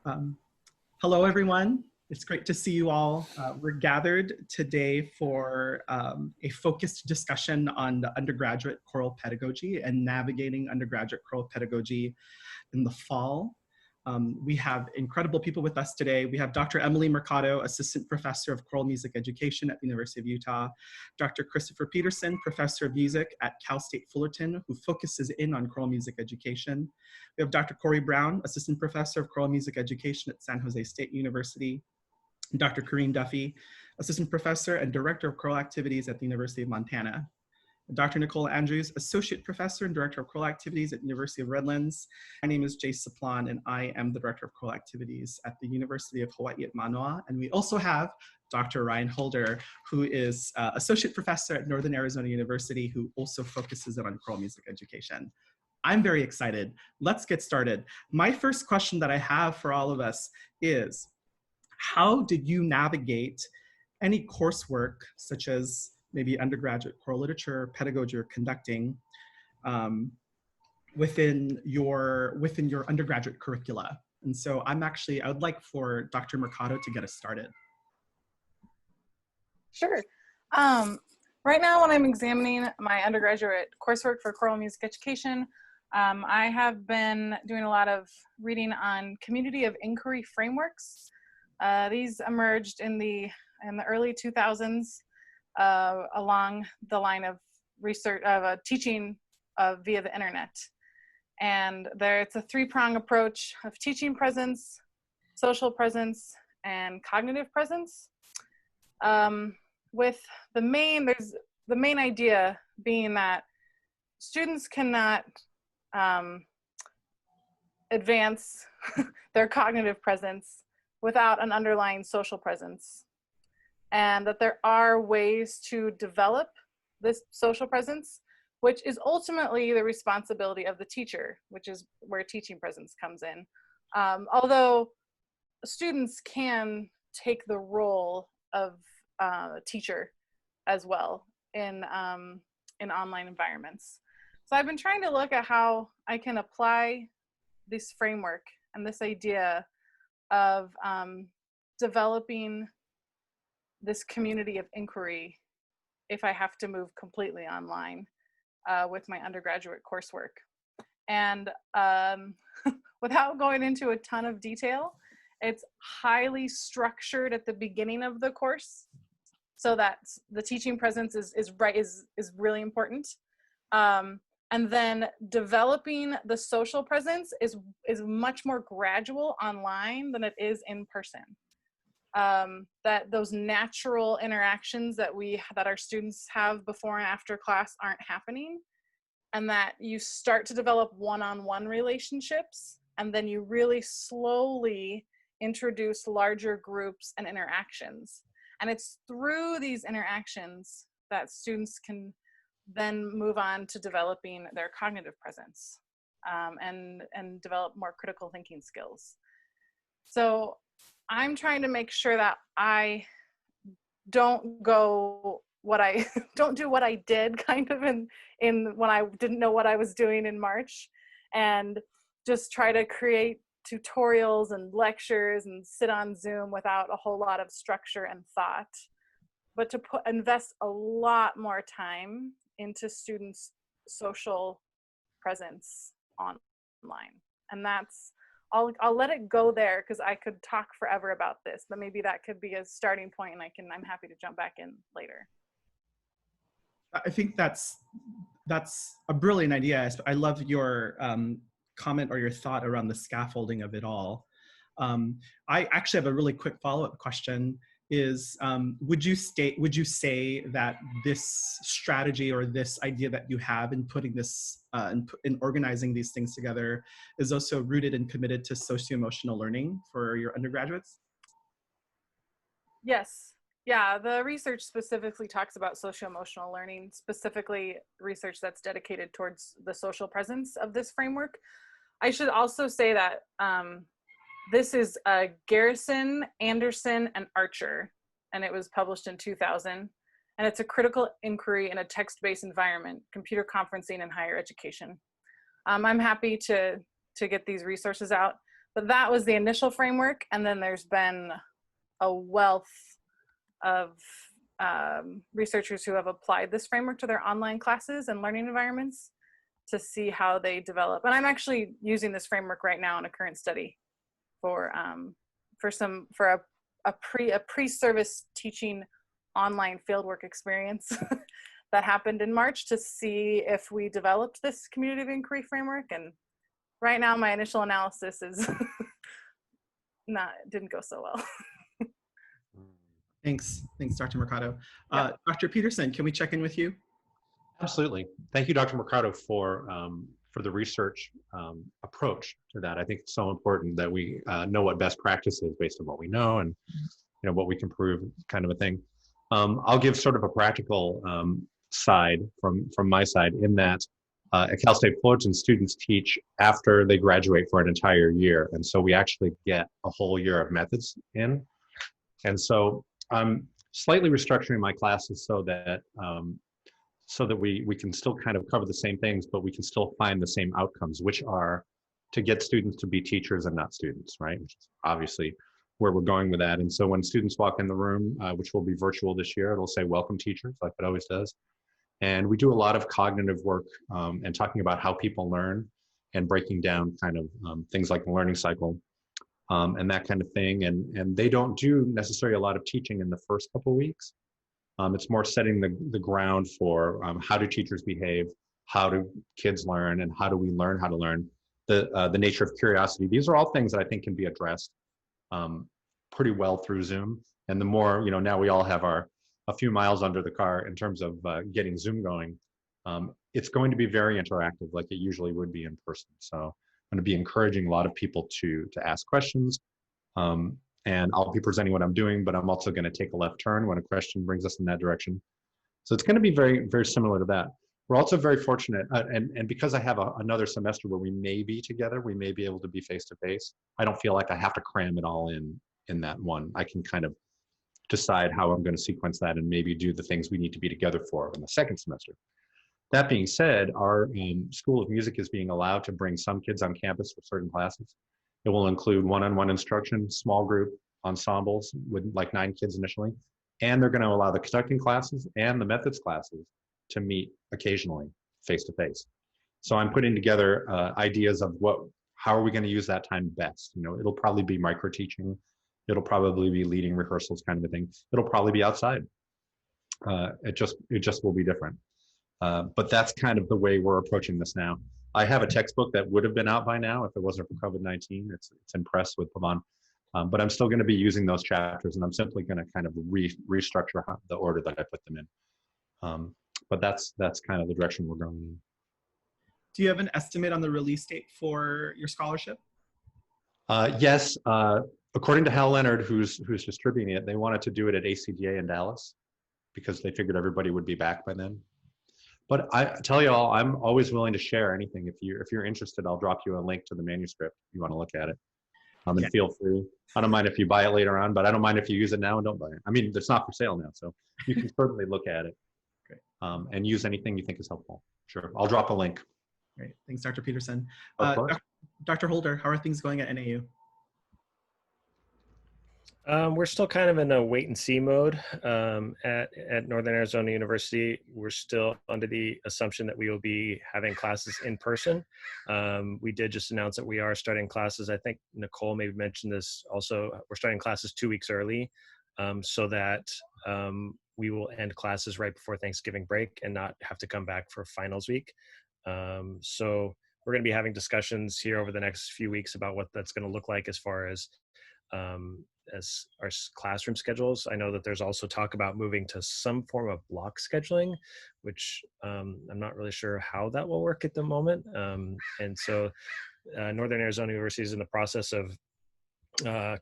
Um, Hello, everyone. It's great to see you all. We're gathered today for a focused discussion on the undergraduate choral pedagogy and navigating undergraduate choral pedagogy in the fall. We have incredible people with us today. We have Dr. Emily Mercado, Assistant Professor of Choral Music Education at the University of Utah, Dr. Christopher Peterson, Professor of Music at Cal State Fullerton, who focuses in on choral music education. We have Dr. Corie Brown, Assistant Professor of Choral Music Education at San Jose State University, Dr. Coreen Duffy, Assistant Professor and Director of Choral Activities at the University of Montana. Dr. Nicholle Andrews, Associate Professor and Director of Choral Activities at the University of Redlands. My name is Jace Saplan, and I am the Director of Choral Activities at the University of Hawaii at Manoa. And we also have Dr. Ryan Holder, who is Associate Professor at Northern Arizona University, who also focuses on choral music education. I'm very excited. Let's get started. My first question that I have for all of us is, how did you navigate any coursework, such as maybe undergraduate choral literature, pedagogy, or conducting, within your undergraduate curricula? And so I would like for Dr. Mercado to get us started. Sure. Right now, when I'm examining my undergraduate coursework for choral music education, I have been doing a lot of reading on community of inquiry frameworks. These emerged in the early 2000s along the line of research of teaching via the internet. And it's a three-prong approach of teaching presence, social presence, and cognitive presence. With the main idea being that students cannot advance their cognitive presence without an underlying social presence, and that there are ways to develop this social presence, which is ultimately the responsibility of the teacher, which is where teaching presence comes in. Although students can take the role of teacher as well in online environments. So I've been trying to look at how I can apply this framework and this idea of developing this community of inquiry if I have to move completely online with my undergraduate coursework. And without going into a ton of detail, it's highly structured at the beginning of the course, so that the teaching presence is really important. And then developing the social presence is much more gradual online than it is in person. That those natural interactions that our students have before and after class aren't happening, and that you start to develop one-on-one relationships, and then you really slowly introduce larger groups and interactions. And it's through these interactions that students can then move on to developing their cognitive presence and develop more critical thinking skills. So I'm trying to make sure that I don't do what I did kind of in when I didn't know what I was doing in March, and just try to create tutorials and lectures and sit on Zoom without a whole lot of structure and thought, but to invest a lot more time into students' social presence online. And I'll let it go there, because I could talk forever about this, but maybe that could be a starting point, and I'm happy to jump back in later. I think that's a brilliant idea. I love your comment or your thought around the scaffolding of it all. I actually have a really quick follow-up question. Would you say that this strategy or this idea that you have in putting this in organizing these things together is also rooted and committed to socio-emotional learning for your undergraduates? Yes. Yeah, the research specifically talks about socio-emotional learning, specifically research that's dedicated towards the social presence of this framework. I should also say that this is Garrison, Anderson, and Archer, and it was published in 2000. And it's a critical inquiry in a text-based environment, computer conferencing in higher education. I'm happy to get these resources out. But that was the initial framework, and then there's been a wealth of researchers who have applied this framework to their online classes and learning environments to see how they develop. And I'm actually using this framework right now in a current study for a pre-service teaching online fieldwork experience that happened in March to see if we developed this community of inquiry framework. And right now my initial analysis is didn't go so well. Thanks, Dr. Mercado. Yeah. Dr. Peterson, can we check in with you? Absolutely. Thank you, Dr. Mercado, for the research approach to that. I think it's so important that we know what best practice is based on what we know and what we can prove, kind of a thing. I'll give sort of a practical side from my side in that at Cal State Fullerton, students teach after they graduate for an entire year. And so we actually get a whole year of methods in. And so I'm slightly restructuring my classes so that we can still kind of cover the same things, but we can still find the same outcomes, which are to get students to be teachers and not students, right? Which is obviously where we're going with that. And so when students walk in the room, which will be virtual this year, it'll say welcome teachers, like it always does. And we do a lot of cognitive work and talking about how people learn and breaking down kind of things like the learning cycle and that kind of thing. And they don't do necessarily a lot of teaching in the first couple of weeks. It's more setting the ground for how do teachers behave, how do kids learn, and how do we learn how to learn, the nature of curiosity. These are all things that I think can be addressed pretty well through Zoom. And the more, now we all have a few miles under the car in terms of getting Zoom going. It's going to be very interactive like it usually would be in person. So I'm going to be encouraging a lot of people to ask questions. And I'll be presenting what I'm doing, but I'm also going to take a left turn when a question brings us in that direction. So it's going to be very, very similar to that. We're also very fortunate, and because I have another semester where we may be together, we may be able to be face-to-face. I don't feel like I have to cram it all in that one. I can kind of decide how I'm going to sequence that and maybe do the things we need to be together for in the second semester. That being said, our School of Music is being allowed to bring some kids on campus for certain classes. It will include one-on-one instruction, small group ensembles with like 9 kids initially, and they're going to allow the conducting classes and the methods classes to meet occasionally face-to-face. So I'm putting together ideas of how are we going to use that time best. It'll probably be micro-teaching. It'll probably be leading rehearsals, kind of a thing. It'll probably be outside. It just will be different. But that's kind of the way we're approaching this now. I have a textbook that would have been out by now if it wasn't for COVID-19. It's in press with Pavan. But I'm still going to be using those chapters, and I'm simply going to kind of restructure the order that I put them in. But that's kind of the direction we're going in. Do you have an estimate on the release date for your scholarship? Yes. According to Hal Leonard, who's distributing it, they wanted to do it at ACDA in Dallas because they figured everybody would be back by then. But I tell you all, I'm always willing to share anything. If you're interested, I'll drop you a link to the manuscript if you want to look at it. And feel free. I don't mind if you buy it later on, but I don't mind if you use it now and don't buy it. I mean, it's not for sale now, so you can certainly look at it. Great. And use anything you think is helpful. Sure, I'll drop a link. Great, thanks, Dr. Peterson. Dr. Holder, how are things going at NAU? We're still kind of in a wait and see mode at Northern Arizona University. We're still under the assumption that we will be having classes in person. We did just announce that we are starting classes. I think Nicholle maybe mentioned this also. We're starting classes 2 weeks early so that we will end classes right before Thanksgiving break and not have to come back for finals week. So we're going to be having discussions here over the next few weeks about what that's going to look like as far as our classroom schedules. I know that there's also talk about moving to some form of block scheduling, which I'm not really sure how that will work at the moment. And so Northern Arizona University is in the process of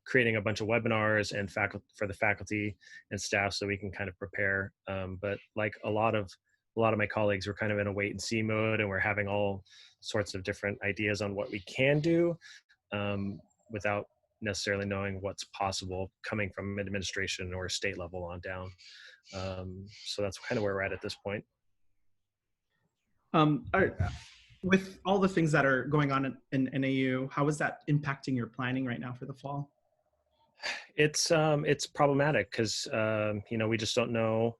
creating a bunch of webinars and for the faculty and staff so we can kind of prepare. But like a lot of my colleagues, we're kind of in a wait and see mode, and we're having all sorts of different ideas on what we can do without necessarily knowing what's possible coming from administration or state level on down. So that's kind of where we're at this point. With all the things that are going on in NAU, how is that impacting your planning right now for the fall? It's problematic because you know, we just don't know,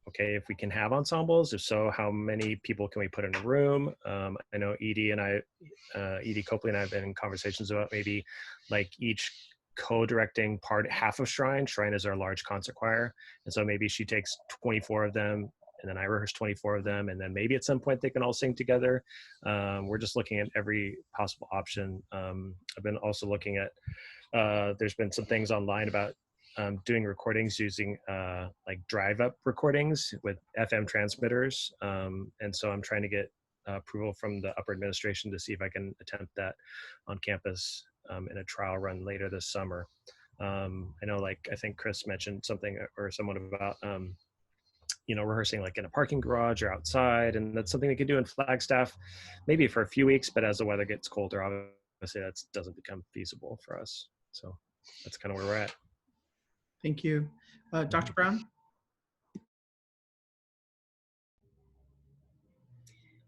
okay, if we can have ensembles. If so, how many people can we put in a room? I know Edie Copley and I have been in conversations about maybe like each co-directing part, half of Shrine. Shrine is our large concert choir, and so maybe she takes 24 of them, and then I rehearse 24 of them, and then maybe at some point they can all sing together. We're just looking at every possible option. I've been also looking at, there's been some things online about doing recordings using like drive-up recordings with FM transmitters. And so I'm trying to get approval from the upper administration to see if I can attempt that on campus in a trial run later this summer. I know, like, I think Chris mentioned something or someone about, you know, rehearsing like in a parking garage or outside. And that's something we could do in Flagstaff, maybe for a few weeks, but as the weather gets colder, obviously that doesn't become feasible for us. So that's kind of where we're at. Thank you. Dr. Brown?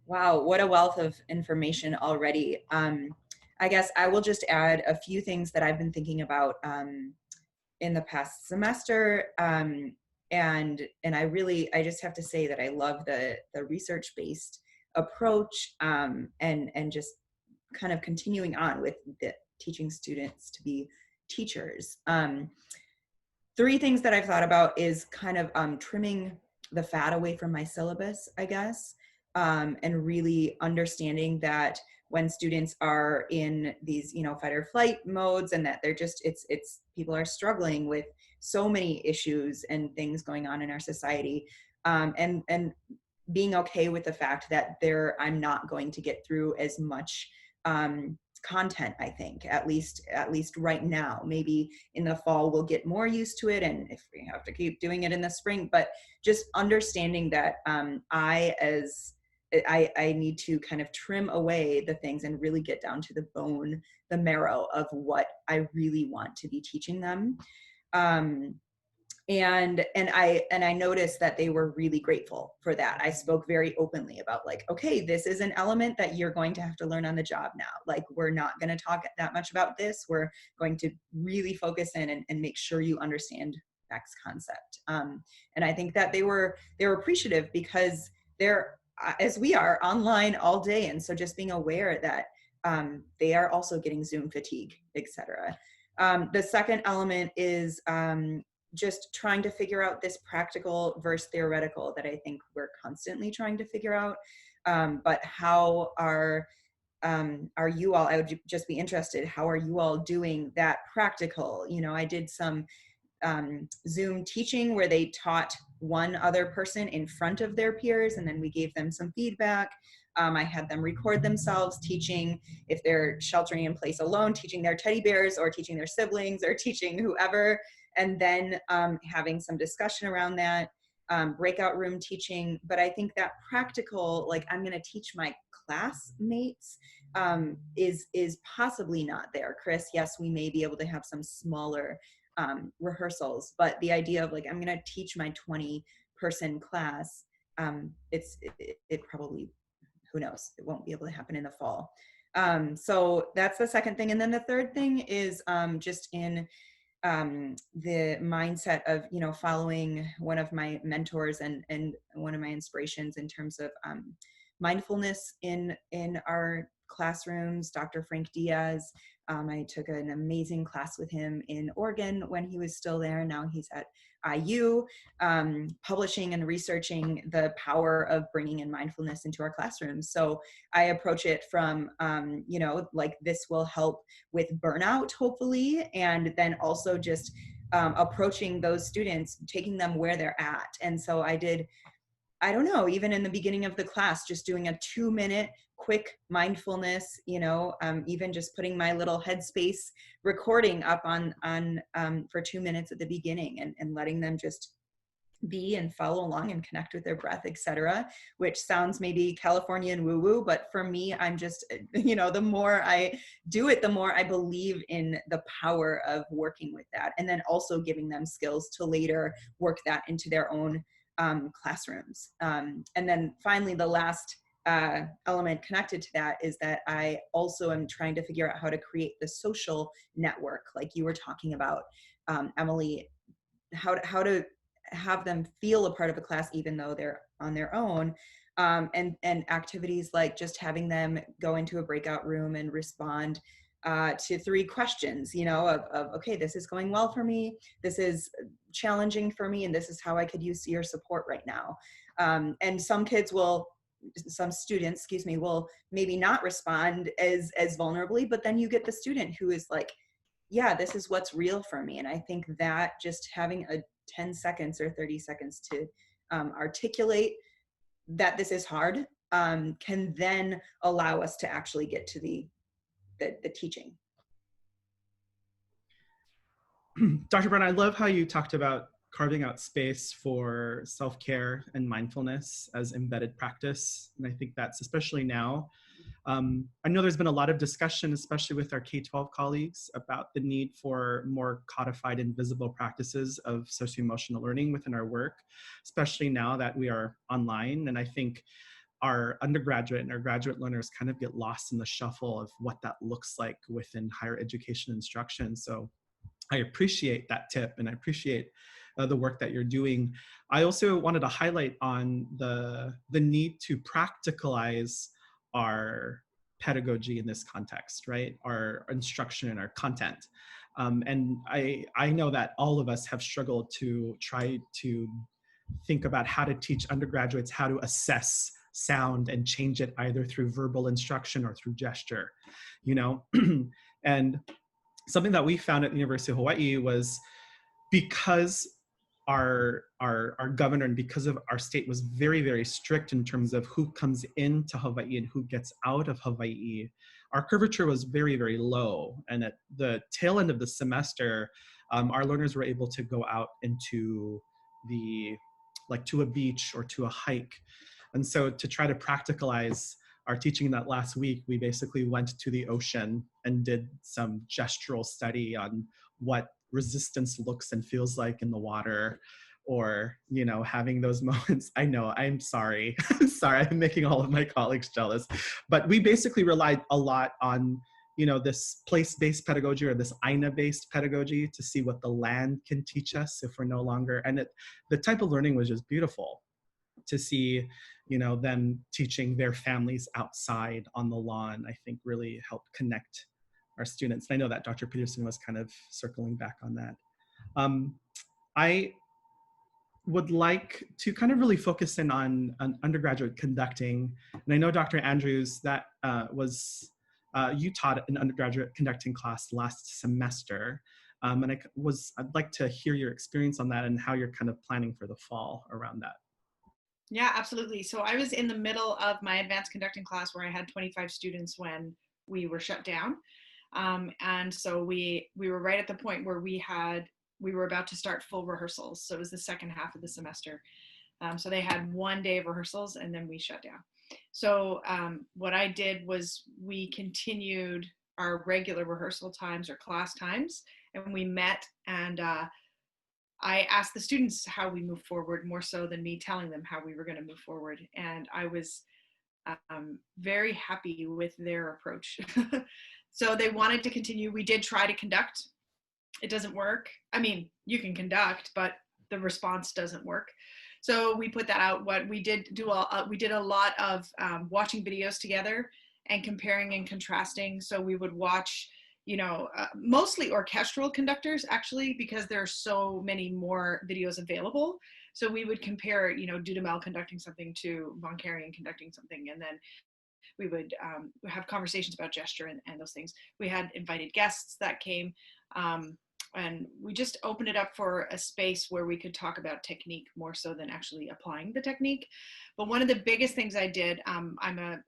Wow, what a wealth of information already. I guess I will just add a few things that I've been thinking about in the past semester. And I just have to say that I love the research-based approach and just kind of continuing on with the teaching students to be teachers. Three things that I've thought about is kind of trimming the fat away from my syllabus, I guess, and really understanding that when students are in these, you know, fight or flight modes, and that they're just, it's people are struggling with so many issues and things going on in our society, and being okay with the fact that I'm not going to get through as much content, I think, at least right now. Maybe in the fall we'll get more used to it, and if we have to keep doing it in the spring, but just understanding that I need to kind of trim away the things and really get down to the bone, the marrow of what I really want to be teaching them. And I noticed that they were really grateful for that. I spoke very openly about, like, okay, this is an element that you're going to have to learn on the job now. Like, we're not going to talk that much about this. We're going to really focus in and make sure you understand X concept. And I think that they were appreciative, because they're, as we are, online all day. And so just being aware that they are also getting Zoom fatigue, etc. The second element is just trying to figure out this practical versus theoretical that I think we're constantly trying to figure out. But how are you all, I would just be interested, how are you all doing that practical? You know, I did some Zoom teaching where they taught one other person in front of their peers, and then we gave them some feedback. I had them record themselves teaching, if they're sheltering in place alone, teaching their teddy bears or teaching their siblings or teaching whoever, and then having some discussion around that, breakout room teaching. But I think that practical, like, I'm going to teach my classmates is possibly not there. Chris, yes, we may be able to have some smaller rehearsals, but the idea of, like, I'm going to teach my 20-person class, it probably, who knows, it won't be able to happen in the fall. So that's the second thing. And then the third thing is just in the mindset of, you know, following one of my mentors and one of my inspirations in terms of mindfulness in our classrooms, Dr. Frank Diaz. I took an amazing class with him in Oregon when he was still there. Now he's at IU, publishing and researching the power of bringing in mindfulness into our classrooms. So I approach it from, you know, like, this will help with burnout, hopefully, and then also just approaching those students, taking them where they're at. And so I did, I don't know, even in the beginning of the class, just doing a 2-minute quick mindfulness, you know, even just putting my little Headspace recording up on for 2 minutes at the beginning, and letting them just be and follow along and connect with their breath, etc., which sounds maybe Californian woo-woo, but for me, I'm just, you know, the more I do it, the more I believe in the power of working with that, and then also giving them skills to later work that into their own classrooms. And then finally, the last element connected to that is that I also am trying to figure out how to create the social network, like you were talking about, Emily, how to have them feel a part of a class even though they're on their own, and activities like just having them go into a breakout room and respond to 3 questions, you know, of okay, this is going well for me, this is challenging for me, and this is how I could use your support right now. And some students, excuse me, will maybe not respond as vulnerably, but then you get the student who is like, yeah, this is what's real for me. And I think that just having a 10 seconds or 30 seconds to articulate that this is hard can then allow us to actually get to the teaching. Dr. Brown, I love how you talked about carving out space for self-care and mindfulness as embedded practice. And I think that's especially now. I know there's been a lot of discussion, especially with our K-12 colleagues, about the need for more codified and visible practices of socio-emotional learning within our work, especially now that we are online. And I think our undergraduate and our graduate learners kind of get lost in the shuffle of what that looks like within higher education instruction. So I appreciate that tip, and I appreciate the work that you're doing. I also wanted to highlight on the need to practicalize our pedagogy in this context, right? Our instruction and our content. And I know that all of us have struggled to try to think about how to teach undergraduates how to assess sound and change it either through verbal instruction or through gesture, you know? And something that we found at the University of Hawaii was, because our governor and because of our state was very, very strict in terms of who comes into Hawaii and who gets out of Hawaii, our curvature was very, very low. And at the tail end of the semester, our learners were able to go out into to a beach or to a hike. And so to try to practicalize our teaching that last week, we basically went to the ocean and did some gestural study on what resistance looks and feels like in the water, or, you know, having those moments. I know, I'm sorry. I'm sorry, I'm making all of my colleagues jealous. But we basically relied a lot on, you know, this place-based pedagogy or this Aina-based pedagogy to see what the land can teach us if we're no longer, and the type of learning was just beautiful to see, you know, them teaching their families outside on the lawn, I think really helped connect our students. And I know that Dr. Peterson was kind of circling back on that. I would like to kind of really focus in on undergraduate conducting. And I know Dr. Andrews, that you taught an undergraduate conducting class last semester. And I'd like to hear your experience on that and how you're kind of planning for the fall around that. Yeah, absolutely. So I was in the middle of my advanced conducting class where I had 25 students when we were shut down. And so we were right at the point where we were about to start full rehearsals. So it was the second half of the semester. So they had 1 day of rehearsals and then we shut down. So what I did was we continued our regular rehearsal times or class times, and we met, and I asked the students how we move forward more so than me telling them how we were going to move forward. And I was very happy with their approach. So they wanted to continue. We did try to conduct. It doesn't work. I mean, you can conduct, but the response doesn't work. So we put that out. What we did we did a lot of watching videos together and comparing and contrasting. So we would watch, you know, mostly orchestral conductors, actually, because there are so many more videos available. So we would compare, you know, Dudamel conducting something to Von Karajan conducting something, and then we would have conversations about gesture and those things. We had invited guests that came, and we just opened it up for a space where we could talk about technique more so than actually applying the technique. But one of the biggest things I did, I'm a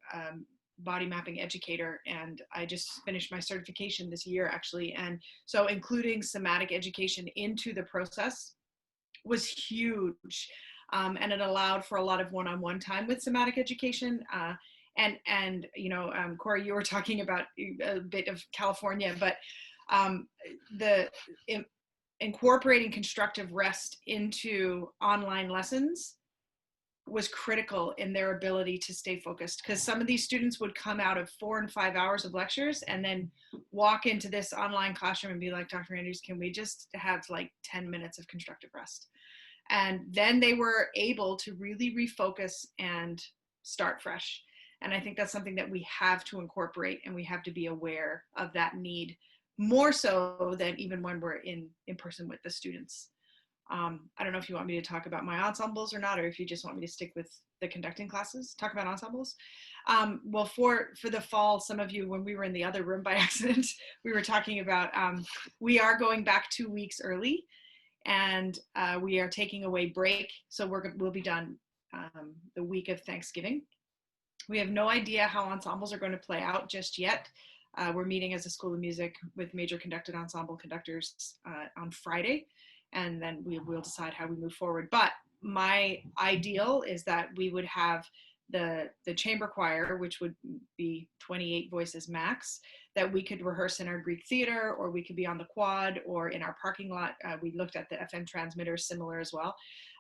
body mapping educator, and I just finished my certification this year, actually. And so including somatic education into the process was huge. And it allowed for a lot of one-on-one time with somatic education. And you know, Corie, you were talking about a bit of California, but incorporating constructive rest into online lessons was critical in their ability to stay focused, because some of these students would come out of 4 and 5 hours of lectures and then walk into this online classroom and be like, Dr. Andrews, can we just have like 10 minutes of constructive rest? And then they were able to really refocus and start fresh. And I think that's something that we have to incorporate, and we have to be aware of that need, more so than even when we're in person with the students. I don't know if you want me to talk about my ensembles or not, or if you just want me to stick with the conducting classes, talk about ensembles. Well, for the fall, some of you, when we were in the other room by accident, we were talking about, we are going back 2 weeks early, and we are taking away break. So we'll be done the week of Thanksgiving. We have no idea how ensembles are going to play out just yet. We're meeting as a School of Music with major conducted ensemble conductors on Friday, and then we'll decide how we move forward. But my ideal is that we would have the chamber choir, which would be 28 voices max, that we could rehearse in our Greek theater, or we could be on the quad or in our parking lot. We looked at the FM transmitters, similar as well.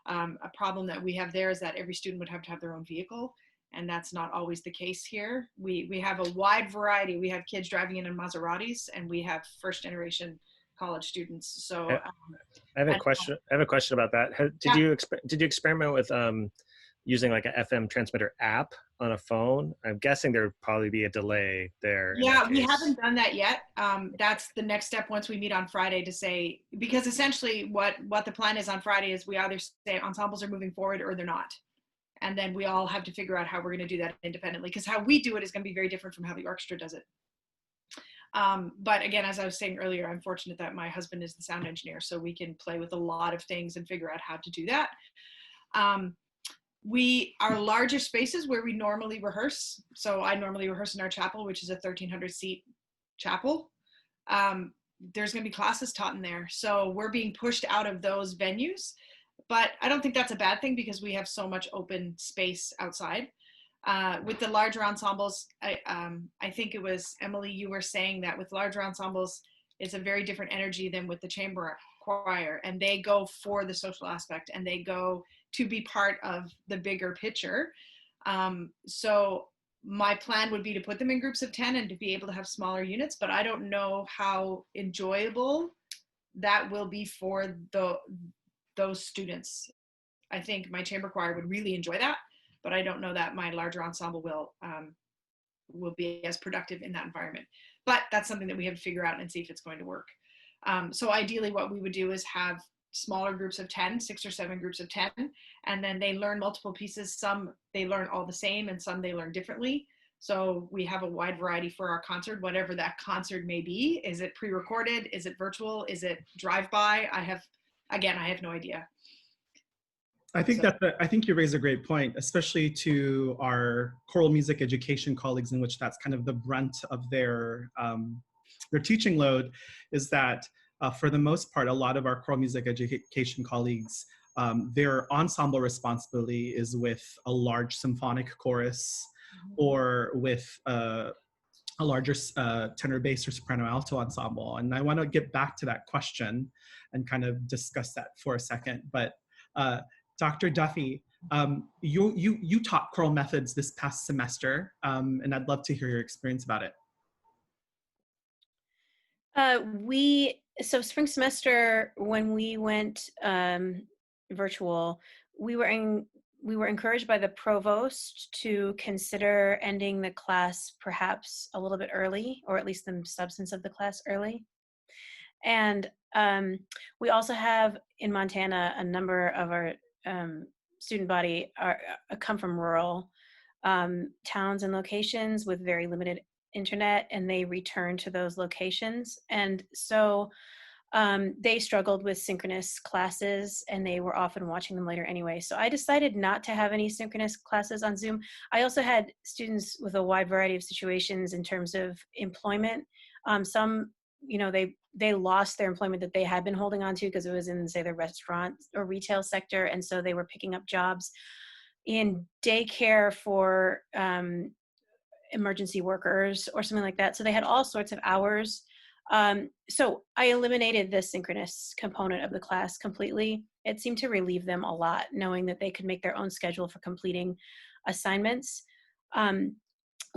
A problem that we have there is that every student would have to have their own vehicle, and that's not always the case here. We have a wide variety. We have kids driving in Maseratis, and we have first generation college students. So I have a question about that. Did you experiment with using like an FM transmitter app on a phone? I'm guessing there would probably be a delay there. Yeah, we haven't done that yet. That's the next step once we meet on Friday, to say, because essentially what the plan is on Friday is we either say ensembles are moving forward or they're not. And then we all have to figure out how we're going to do that independently, because how we do it is going to be very different from how the orchestra does it. But again, as I was saying earlier, I'm fortunate that my husband is the sound engineer, so we can play with a lot of things and figure out how to do that. Our larger spaces where we normally rehearse, so I normally rehearse in our chapel, which is a 1,300 seat chapel. There's going to be classes taught in there. So we're being pushed out of those venues. But I don't think that's a bad thing, because we have so much open space outside. With the larger ensembles, I think it was Emily, you were saying that with larger ensembles, it's a very different energy than with the chamber choir, and they go for the social aspect, and they go to be part of the bigger picture. So my plan would be to put them in groups of 10 and to be able to have smaller units, but I don't know how enjoyable that will be for those students. I think my chamber choir would really enjoy that, but I don't know that my larger ensemble will be as productive in that environment. But that's something that we have to figure out and see if it's going to work. So ideally what we would do is have smaller groups of 10, 6 or 7 groups of 10, and then they learn multiple pieces. Some they learn all the same, and some they learn differently. So we have a wide variety for our concert, whatever that concert may be. Is it pre-recorded? Is it virtual? Is it drive-by? I have no idea. I think you raise a great point, especially to our choral music education colleagues, in which that's kind of the brunt of their teaching load, is that for the most part, a lot of our choral music education colleagues, their ensemble responsibility is with a large symphonic chorus, or with a larger tenor bass or soprano alto ensemble. And I want to get back to that question and kind of discuss that for a second. But Dr. Duffy, you taught choral methods this past semester, and I'd love to hear your experience about it. So spring semester, when we went virtual, we were encouraged by the provost to consider ending the class perhaps a little bit early, or at least the substance of the class early. And we also have in Montana a number of our student body come from rural towns and locations with very limited internet, and they return to those locations. And so they struggled with synchronous classes, and they were often watching them later anyway. So I decided not to have any synchronous classes on Zoom. I also had students with a wide variety of situations in terms of employment. Some, they lost their employment that they had been holding on to because it was in, say, the restaurant or retail sector, and so they were picking up jobs in daycare for emergency workers or something like that. So they had all sorts of hours. So I eliminated the synchronous component of the class completely it seemed to relieve them a lot, knowing that they could make their own schedule for completing assignments.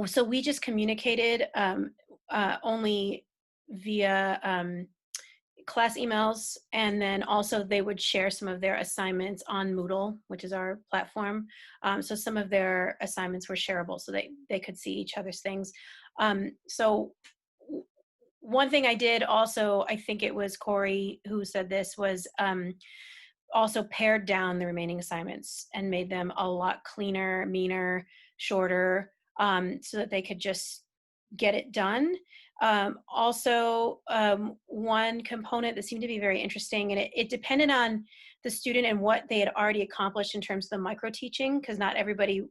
So we just communicated only via class emails, and then also they would share some of their assignments on Moodle, which is our platform. So some of their assignments were shareable, so they could see each other's things. So one thing I did also, I think it was Corie who said this, was also pared down the remaining assignments and made them a lot cleaner, meaner, shorter, so that they could just get it done. Also, one component that seemed to be very interesting, and it depended on the student and what they had already accomplished in terms of the micro teaching, because not everybody,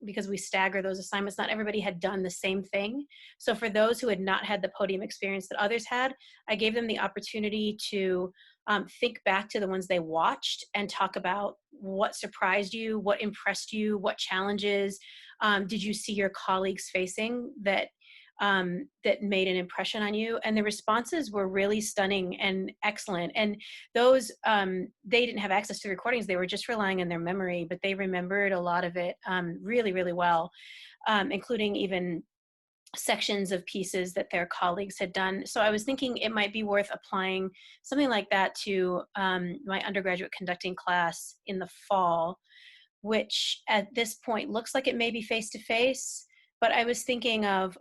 because we stagger those assignments, not everybody had done the same thing. So for those who had not had the podium experience that others had, I gave them the opportunity to think back to the ones they watched and talk about what surprised you, what impressed you, what challenges did you see your colleagues facing that that made an impression on you. And the responses were really stunning and excellent. And those, they didn't have access to the recordings. They were just relying on their memory, but they remembered a lot of it really, really well, including even sections of pieces that their colleagues had done. So I was thinking it might be worth applying something like that to my undergraduate conducting class in the fall, which at this point looks like it may be face-to-face. But I was thinking of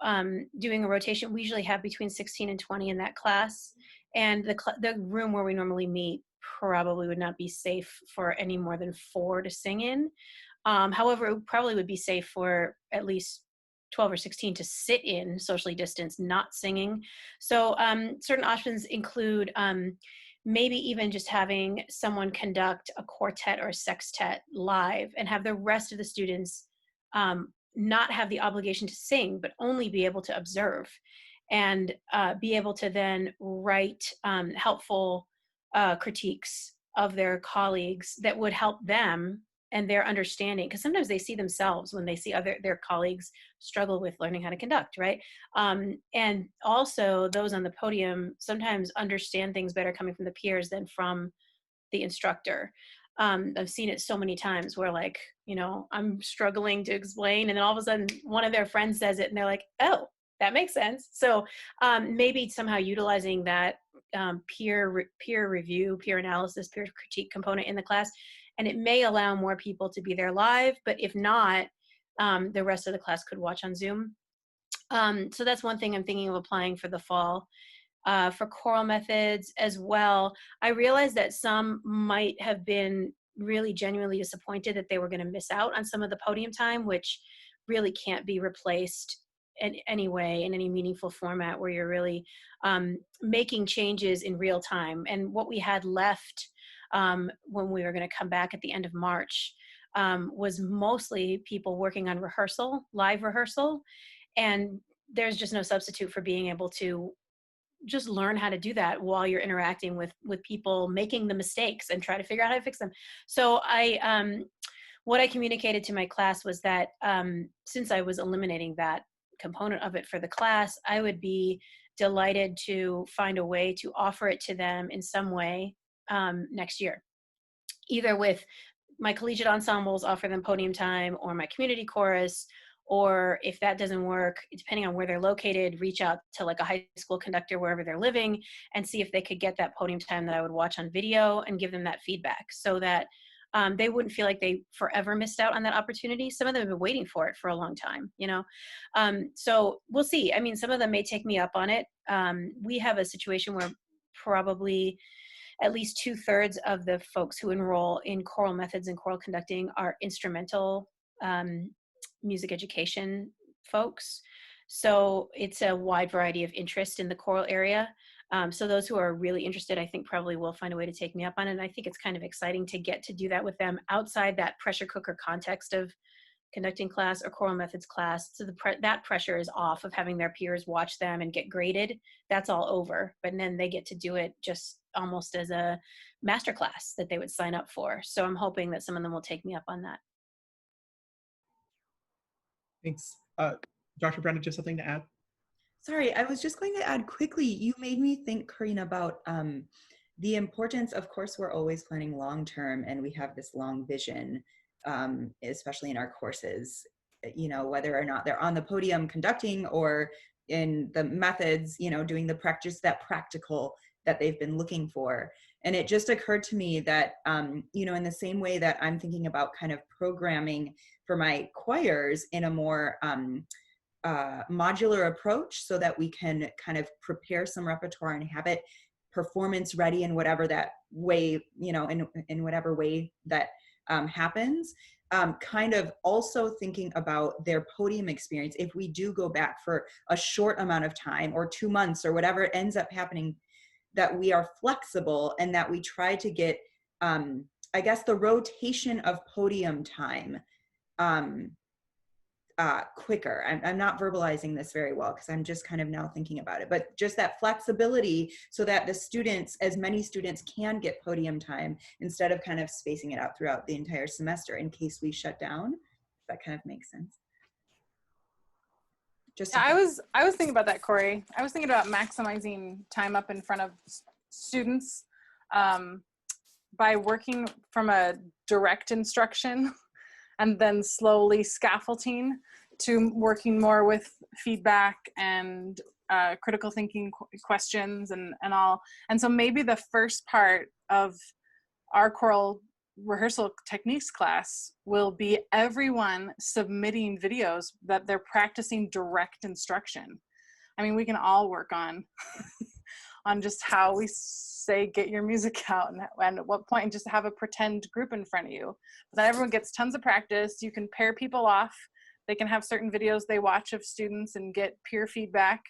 doing a rotation. We usually have between 16 and 20 in that class. And the room where we normally meet probably would not be safe for any more than 4 to sing in. However, it probably would be safe for at least 12 or 16 to sit in, socially distanced, not singing. So certain options include maybe even just having someone conduct a quartet or a sextet live and have the rest of the students not have the obligation to sing, but only be able to observe and be able to then write helpful critiques of their colleagues that would help them and their understanding, because sometimes they see themselves when they see their colleagues struggle with learning how to conduct, right? And also those on the podium sometimes understand things better coming from the peers than from the instructor. I've seen it so many times where, like, you know, I'm struggling to explain, and then all of a sudden one of their friends says it and they're like, oh, that makes sense. So maybe somehow utilizing that peer review, peer analysis, peer critique component in the class, and it may allow more people to be there live, but if not, the rest of the class could watch on Zoom. So that's one thing I'm thinking of applying for the fall. For choral methods as well, I realized that some might have been really genuinely disappointed that they were going to miss out on some of the podium time, which really can't be replaced in any way, in any meaningful format where you're really making changes in real time. And what we had left when we were going to come back at the end of March was mostly people working on rehearsal, live rehearsal. And there's just no substitute for being able to just learn how to do that while you're interacting with people making the mistakes and try to figure out how to fix them. So what I communicated to my class was that since I was eliminating that component of it for the class, I would be delighted to find a way to offer it to them in some way next year, either with my collegiate ensembles, offer them podium time, or my community chorus, or if that doesn't work, depending on where they're located, reach out to like a high school conductor wherever they're living and see if they could get that podium time that I would watch on video and give them that feedback so that they wouldn't feel like they forever missed out on that opportunity. Some of them have been waiting for it for a long time, you know? So we'll see. I mean, some of them may take me up on it. We have a situation where probably at least 2/3 of the folks who enroll in choral methods and choral conducting are instrumental music education folks. So it's a wide variety of interest in the choral area. So those who are really interested, I think probably will find a way to take me up on it. And I think it's kind of exciting to get to do that with them outside that pressure cooker context of conducting class or choral methods class. So that pressure is off of having their peers watch them and get graded. That's all over. But then they get to do it just almost as a master class that they would sign up for. So I'm hoping that some of them will take me up on that. Thanks. Dr. Brennan, just something to add? Sorry, I was just going to add quickly, you made me think, Coreen, about the importance, of course, we're always planning long-term, and we have this long vision, especially in our courses, you know, whether or not they're on the podium conducting or in the methods, you know, doing the practice, that practical that they've been looking for. And it just occurred to me that, you know, in the same way that I'm thinking about kind of programming for my choirs in a more modular approach, so that we can kind of prepare some repertoire and have it performance ready in whatever that way, you know, in whatever way that happens. Kind of also thinking about their podium experience. If we do go back for a short amount of time or 2 months or whatever ends up happening, that we are flexible and that we try to get, I guess, the rotation of podium time quicker. I'm not verbalizing this very well because I'm just kind of now thinking about it, but just that flexibility so that the students, as many students can get podium time instead of kind of spacing it out throughout the entire semester in case we shut down. If that kind of makes sense. Just yeah, I was thinking about that, Corey. I was thinking about maximizing time up in front of students by working from a direct instruction and then slowly scaffolding to working more with feedback and critical thinking questions and all. And so maybe the first part of our choral rehearsal techniques class will be everyone submitting videos that they're practicing direct instruction. I mean, we can all work on on just how we say get your music out and at what point, and just have a pretend group in front of you. But then everyone gets tons of practice. You can pair people off. They can have certain videos they watch of students and get peer feedback.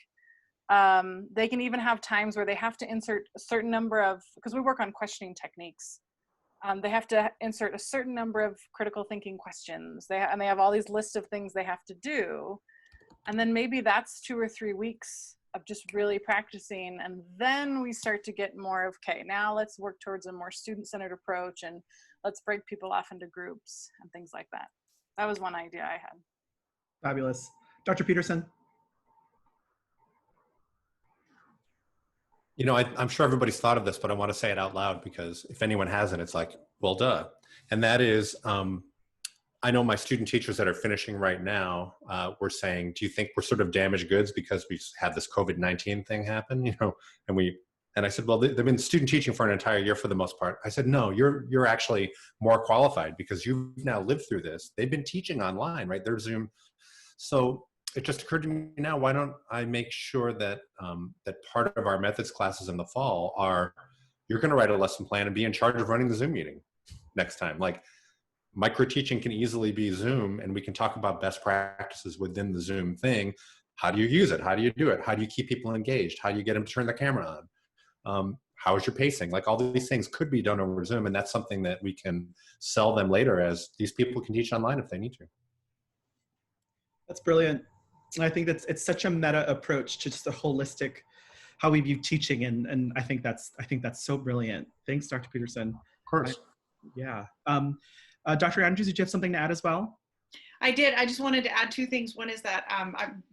They can even have times where they have to insert a certain number of, because we work on questioning techniques, they have to insert a certain number of critical thinking questions. And they have all these lists of things they have to do. And then maybe that's 2 or 3 weeks of just really practicing. And then we start to get more of, okay, now let's work towards a more student-centered approach and let's break people off into groups and things like that. That was one idea I had. Fabulous. Dr. Peterson? You know, I'm sure everybody's thought of this, but I want to say it out loud because if anyone hasn't, it's like, well, duh. And that is, I know my student teachers that are finishing right now were saying, do you think we're sort of damaged goods because we've had this COVID-19 thing happen? You know, and I said, well, they've been student teaching for an entire year for the most part. I said, no, you're actually more qualified because you've now lived through this. They've been teaching online, right? They're Zoom. So it just occurred to me now, why don't I make sure that that part of our methods classes in the fall are, you're going to write a lesson plan and be in charge of running the Zoom meeting next time. Like, micro teaching can easily be Zoom, and we can talk about best practices within the Zoom thing. How do you use it? How do you do it? How do you keep people engaged? How do you get them to turn the camera on? How is your pacing? Like, all these things could be done over Zoom, and that's something that we can sell them later as these people can teach online if they need to. That's brilliant. I think it's such a meta approach to just a holistic how we view teaching, and I think that's so brilliant. Thanks, Dr. Peterson. Of course. Yeah. Dr. Andrews, did you have something to add as well? I did. I just wanted to add 2 things. One is that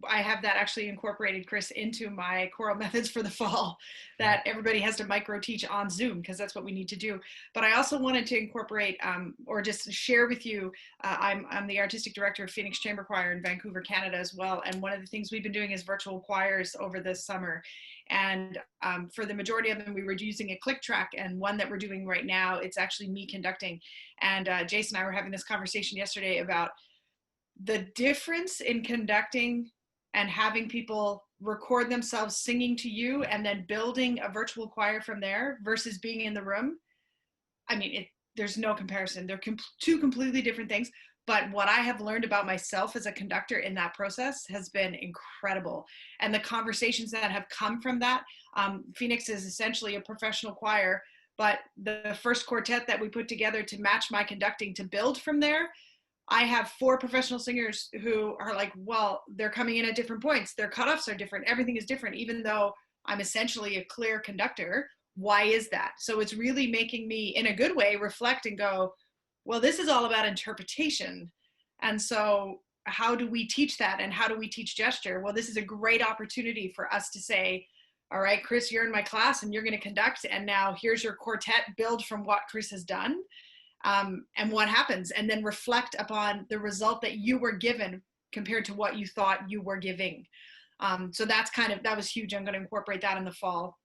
I have that actually incorporated, Chris, into my choral methods for the fall, that everybody has to micro teach on Zoom because that's what we need to do. But I also wanted to incorporate or just share with you, I'm the artistic director of Phoenix Chamber Choir in Vancouver, Canada as well. And one of the things we've been doing is virtual choirs over this summer. And for the majority of them, we were using a click track, and one that we're doing right now, it's actually me conducting. And Jace and I were having this conversation yesterday about the difference in conducting and having people record themselves singing to you and then building a virtual choir from there versus being in the room. I mean, there's no comparison. They're 2 completely different things. But what I have learned about myself as a conductor in that process has been incredible. And the conversations that have come from that, Phoenix is essentially a professional choir, but the first quartet that we put together to match my conducting to build from there, I have 4 professional singers who are like, well, they're coming in at different points. Their cutoffs are different. Everything is different, even though I'm essentially a clear conductor. Why is that? So it's really making me, in a good way, reflect and go, well, this is all about interpretation. And so how do we teach that? And how do we teach gesture? Well, this is a great opportunity for us to say, all right, Chris, you're in my class and you're going to conduct, and now here's your quartet, build from what Chris has done, and what happens, and then reflect upon the result that you were given compared to what you thought you were giving. So that was huge. I'm going to incorporate that in the fall.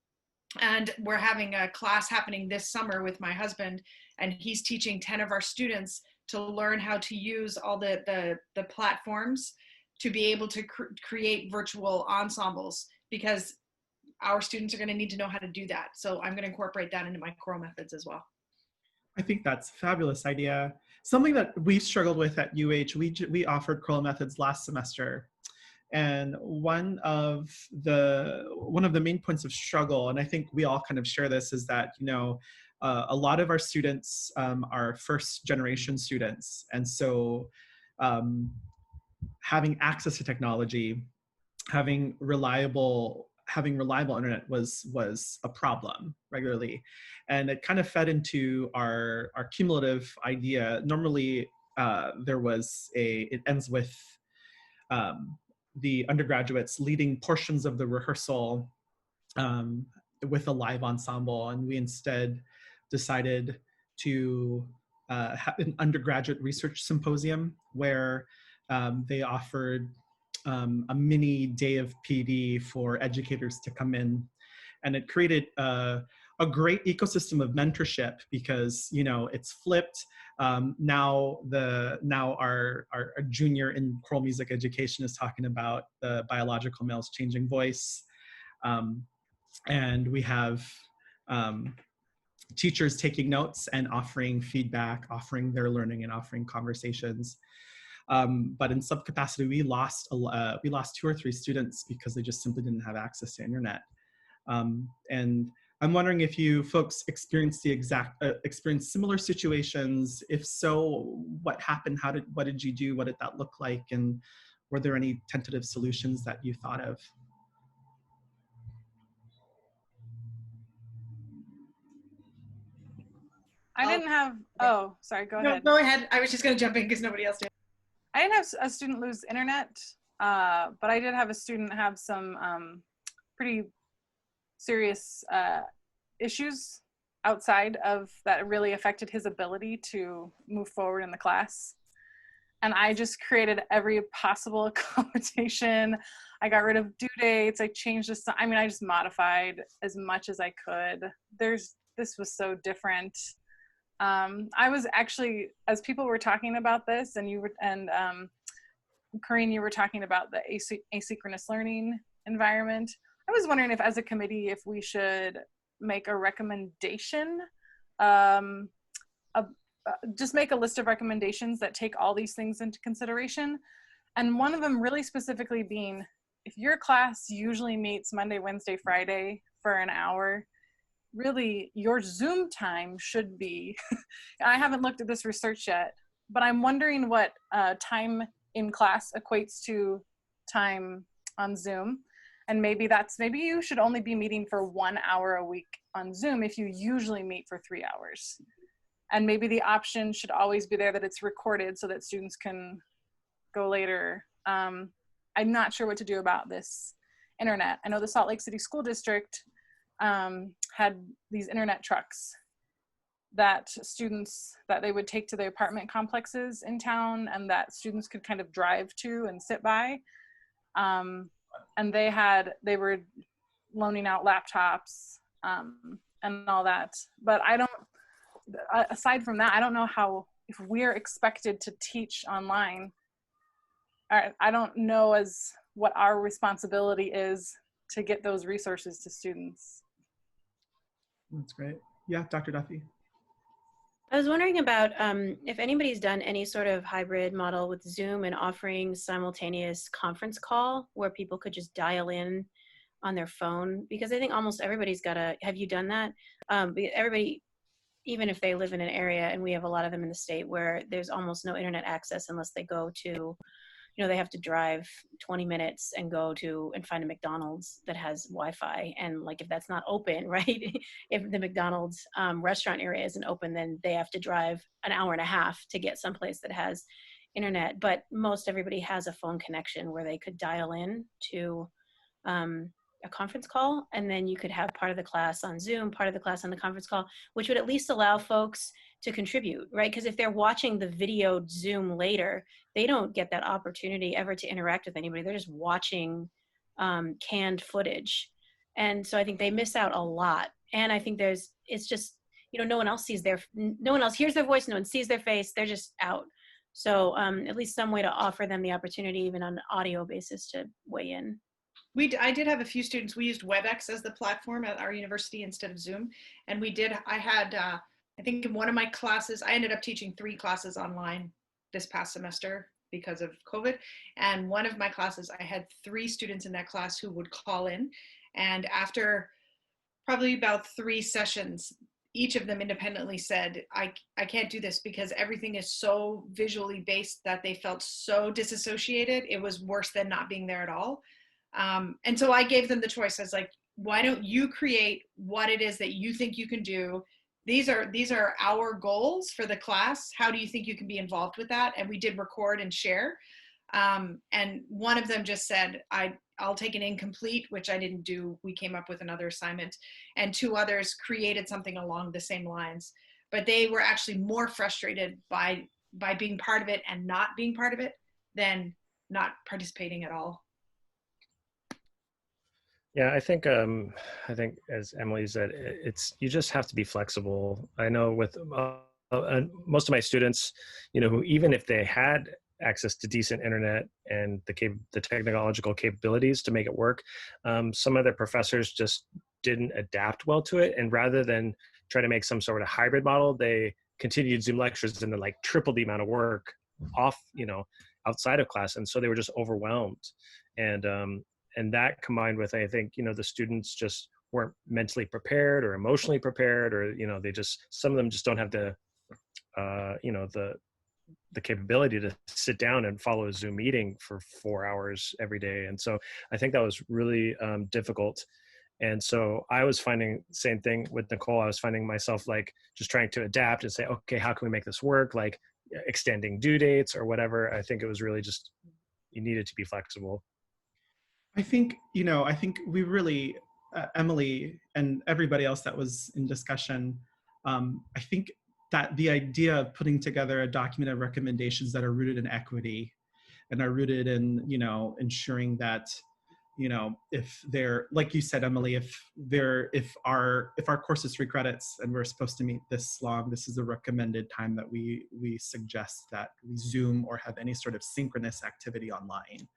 And we're having a class happening this summer with my husband, and he's teaching 10 of our students to learn how to use all the platforms to be able to create virtual ensembles, because our students are going to need to know how to do that. So I'm going to incorporate that into my choral methods as well. I think that's a fabulous idea. Something that we struggled with at UH, we offered choral methods last semester. And one of the main points of struggle, and I think we all kind of share this, is that, a lot of our students are first generation students. And so having access to technology, having reliable internet was a problem regularly. And it kind of fed into our cumulative idea. Normally it ends with the undergraduates leading portions of the rehearsal with a live ensemble, and we instead decided to have an undergraduate research symposium where they offered a mini day of PD for educators to come in, and it created a great ecosystem of mentorship, because it's flipped. Now our junior in choral music education is talking about the biological male's changing voice, and we have teachers taking notes and offering feedback, offering their learning, and offering conversations. But in some capacity, we lost 2 or 3 students because they just simply didn't have access to internet. And I'm wondering if you folks experienced experienced similar situations. If so, what happened? What did you do? What did that look like? And were there any tentative solutions that you thought of? I didn't have, oh, sorry, go ahead. No, go ahead. I was just going to jump in because nobody else did. I didn't have a student lose internet, but I did have a student have some pretty serious issues outside of that really affected his ability to move forward in the class. And I just created every possible accommodation. I got rid of due dates. I changed this. I mean, I just modified as much as I could. This was so different. I was actually, as people were talking about this, and Coreen, you were talking about the asynchronous learning environment. I was wondering if, as a committee, if we should make a recommendation, just make a list of recommendations that take all these things into consideration. And one of them really specifically being, if your class usually meets Monday, Wednesday, Friday for an hour, really your Zoom time should be, I haven't looked at this research yet, but I'm wondering what time in class equates to time on Zoom. And maybe you should only be meeting for 1 hour a week on Zoom if you usually meet for 3 hours. And maybe the option should always be there that it's recorded so that students can go later. I'm not sure what to do about this internet. I know the Salt Lake City School District had these internet trucks that they would take to the apartment complexes in town, and that students could kind of drive to and sit by. And they were loaning out laptops and all that. But aside from that, I don't know if we're expected to teach online. I don't know what our responsibility is to get those resources to students. That's great. Yeah, Dr. Duffy. I was wondering about if anybody's done any sort of hybrid model with Zoom and offering simultaneous conference call where people could just dial in on their phone, because I think almost everybody's have you done that? Everybody, even if they live in an area, and we have a lot of them in the state where there's almost no internet access unless they go to, they have to drive 20 minutes and go to and find a McDonald's that has Wi-Fi. And like, if that's not open, right? If the McDonald's restaurant area isn't open, then they have to drive an hour and a half to get someplace that has internet. But most everybody has a phone connection where they could dial in to a conference call, and then you could have part of the class on Zoom, part of the class on the conference call, which would at least allow folks to contribute, right? Because if they're watching the video Zoom later, they don't get that opportunity ever to interact with anybody. They're just watching canned footage. And so I think they miss out a lot. And I think it's just, no one else hears their voice, no one sees their face, they're just out. So at least some way to offer them the opportunity, even on an audio basis, to weigh in. I did have a few students. We used WebEx as the platform at our university instead of Zoom. And I think in one of my classes, I ended up teaching 3 classes online this past semester because of COVID. And one of my classes, I had 3 students in that class who would call in. And after probably about 3 sessions, each of them independently said, I can't do this because everything is so visually based that they felt so disassociated. It was worse than not being there at all. And so I gave them the choice. I was like, why don't you create what it is that you think you can do? These are our goals for the class. How do you think you can be involved with that? And we did record and share. And one of them just said, I'll take an incomplete, which I didn't do. We came up with another assignment, and 2 others created something along the same lines. But they were actually more frustrated by being part of it and not being part of it than not participating at all. Yeah, I think as Emily said, you just have to be flexible. I know with most of my students, who even if they had access to decent internet and the technological capabilities to make it work, some of their professors just didn't adapt well to it. And rather than try to make some sort of hybrid model, they continued Zoom lectures and then like tripled the amount of work outside of class. And so they were just overwhelmed. And that combined with, I think, the students just weren't mentally prepared or emotionally prepared, or, some of them just don't have the capability to sit down and follow a Zoom meeting for 4 hours every day. And so I think that was really difficult. And so I was finding the same thing with Nicholle. I was finding myself like just trying to adapt and say, okay, how can we make this work? Like extending due dates or whatever. I think it was really just, you needed to be flexible. I think we really, Emily and everybody else that was in discussion, I think that the idea of putting together a document of recommendations that are rooted in equity and are rooted in, ensuring that, if they're, like you said, Emily, if our course is 3 credits and we're supposed to meet this long, this is a recommended time that we suggest that we Zoom or have any sort of synchronous activity online.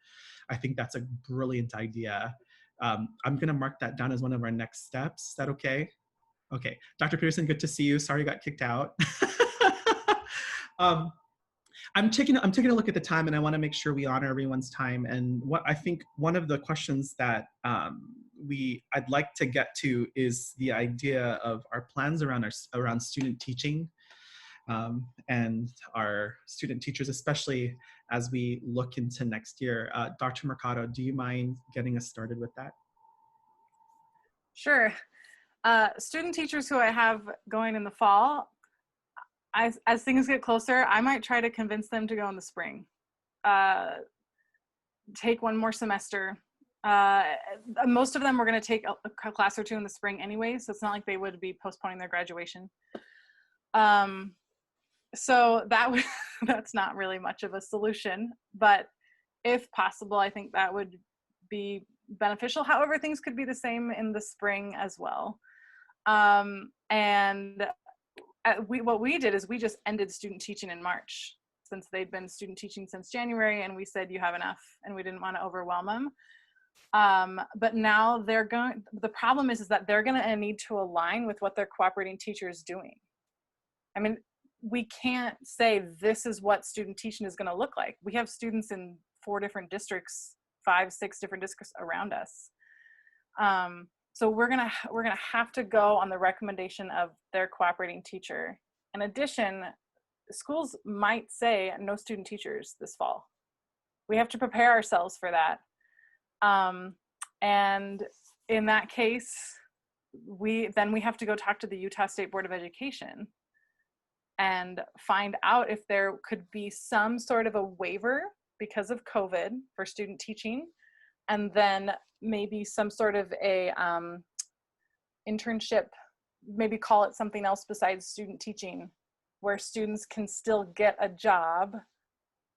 I think that's a brilliant idea. I'm going to mark that down as one of our next steps. Is that okay? Okay. Dr. Peterson, good to see you. Sorry you got kicked out. I'm taking a look at the time, and I want to make sure we honor everyone's time. And what I think one of the questions that I'd like to get to is the idea of our plans around student teaching and our student teachers, especially as we look into next year. Dr. Mercado, do you mind getting us started with that? Sure. Student teachers who I have going in the fall, as things get closer, I might try to convince them to go in the spring. Take 1 more semester. Most of them were going to take a class or 2 in the spring anyway, so it's not like they would be postponing their graduation. So that's not really much of a solution, but if possible, I think that would be beneficial. However, things could be the same in the spring as well. What we did is we just ended student teaching in March, since they'd been student teaching since January, and we said, you have enough, and we didn't want to overwhelm them. But now the problem is that they're going to need to align with what their cooperating teacher is doing. I mean, we can't say this is what student teaching is going to look like. We have students in 4 different districts, 5, 6 different districts around us. So we're gonna have to go on the recommendation of their cooperating teacher. In addition, schools might say no student teachers this fall. We have to prepare ourselves for that. And in that case, we have to go talk to the Utah State Board of Education and find out if there could be some sort of a waiver because of COVID for student teaching, and then maybe some sort of a internship, maybe call it something else besides student teaching, where students can still get a job.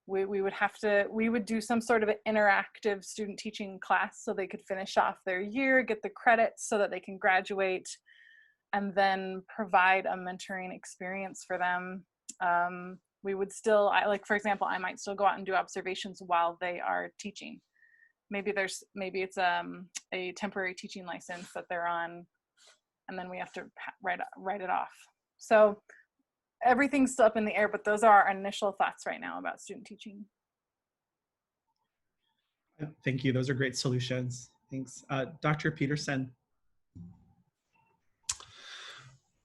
We would do some sort of an interactive student teaching class so they could finish off their year, get the credits so that they can graduate, and then provide a mentoring experience for them. We would still, like for example, I might still go out and do observations while they are teaching. Maybe it's a temporary teaching license that they're on, and then we have to write it off. So everything's still up in the air, but those are our initial thoughts right now about student teaching. Thank you. Those are great solutions. Thanks. Dr. Peterson.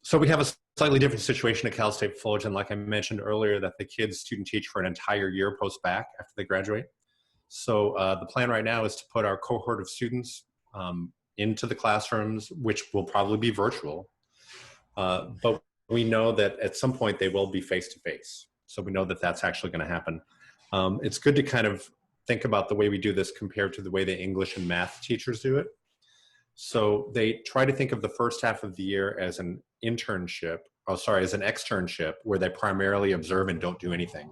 So we have a slightly different situation at Cal State Fullerton. Like I mentioned earlier, that the kids student teach for an entire year post-bac after they graduate. So the plan right now is to put our cohort of students into the classrooms, which will probably be virtual. But we know that at some point they will be face-to-face. So we know that that's actually going to happen. It's good to kind of think about the way we do this compared to the way the English and math teachers do it. So they try to think of the first half of the year as an internship, as an externship, where they primarily observe and don't do anything.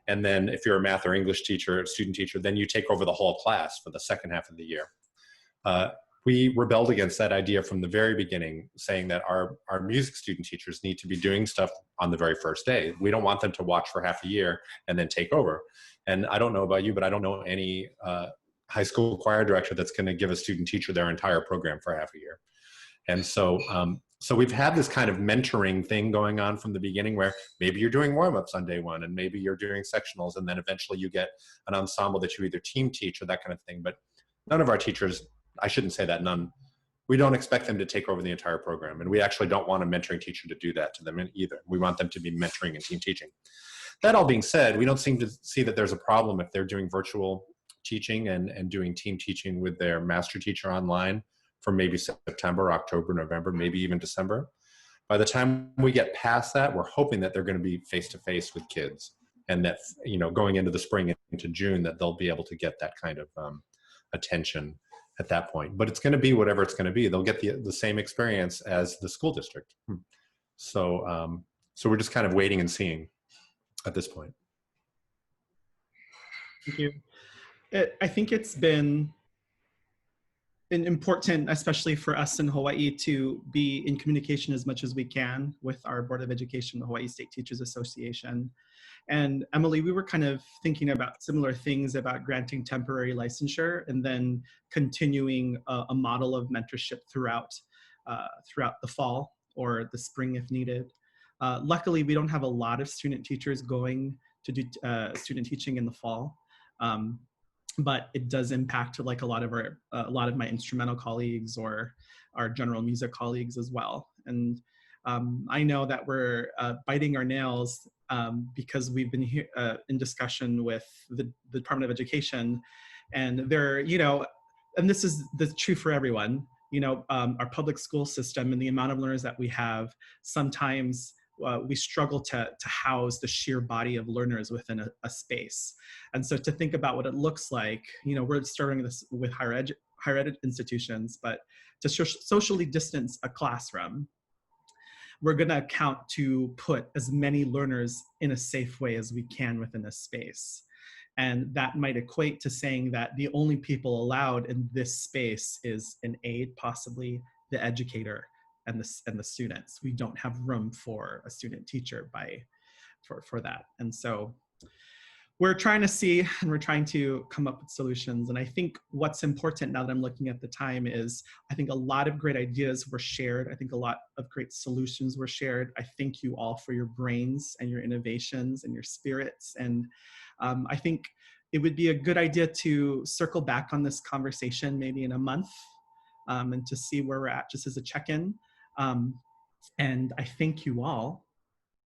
And then if you're a math or English teacher, student teacher, then you take over the whole class for the second half of the year. We rebelled against that idea from the very beginning, saying that our music student teachers need to be doing stuff on the very first day. We don't want them to watch for half a year and then take over. And I don't know about you, but I don't know any high school choir director that's going to give a student teacher their entire program for half a year. And so, so we've had this kind of mentoring thing going on from the beginning, where maybe you're doing warm-ups on day one, and maybe you're doing sectionals, and then eventually you get an ensemble that you either team teach or that kind of thing. But none of our teachers, I shouldn't say that, none, we don't expect them to take over the entire program. And we actually don't want a mentoring teacher to do that to them either. We want them to be mentoring and team teaching. That all being said, we don't seem to see that there's a problem if they're doing virtual teaching and doing team teaching with their master teacher online for maybe September, October, November, maybe even December. By the time we get past that, we're hoping that they're going to be face-to-face with kids, and that, you know, going into the spring into June, that they'll be able to get that kind of attention at that point. But it's going to be whatever it's going to be. They'll get the same experience as the school district. So, so we're just kind of waiting and seeing at this point. Thank you. I think it's been important, especially for us in Hawaii, to be in communication as much as we can with our Board of Education, the Hawaii State Teachers Association. And Emily, we were kind of thinking about similar things about granting temporary licensure and then continuing a model of mentorship throughout the fall or the spring if needed. Luckily, we don't have a lot of student teachers going to do student teaching in the fall. But it does impact like a lot of my instrumental colleagues or our general music colleagues as well. And I know that we're biting our nails because we've been here in discussion with the Department of Education, and they're, you know, and this is true for everyone, you know, our public school system and the amount of learners that we have, sometimes we struggle to house the sheer body of learners within a space. And so to think about what it looks like, you know, we're starting this with higher ed institutions, but to socially distance a classroom, we're going to account to put as many learners in a safe way as we can within a space. And that might equate to saying that the only people allowed in this space is an aide, possibly the educator, and the students. We don't have room for a student teacher for that. And so we're trying to see, and we're trying to come up with solutions. And I think what's important now that I'm looking at the time is, I think a lot of great ideas were shared. I think a lot of great solutions were shared. I thank you all for your brains and your innovations and your spirits. And I think it would be a good idea to circle back on this conversation maybe in a month and to see where we're at, just as a check-in. And I thank you all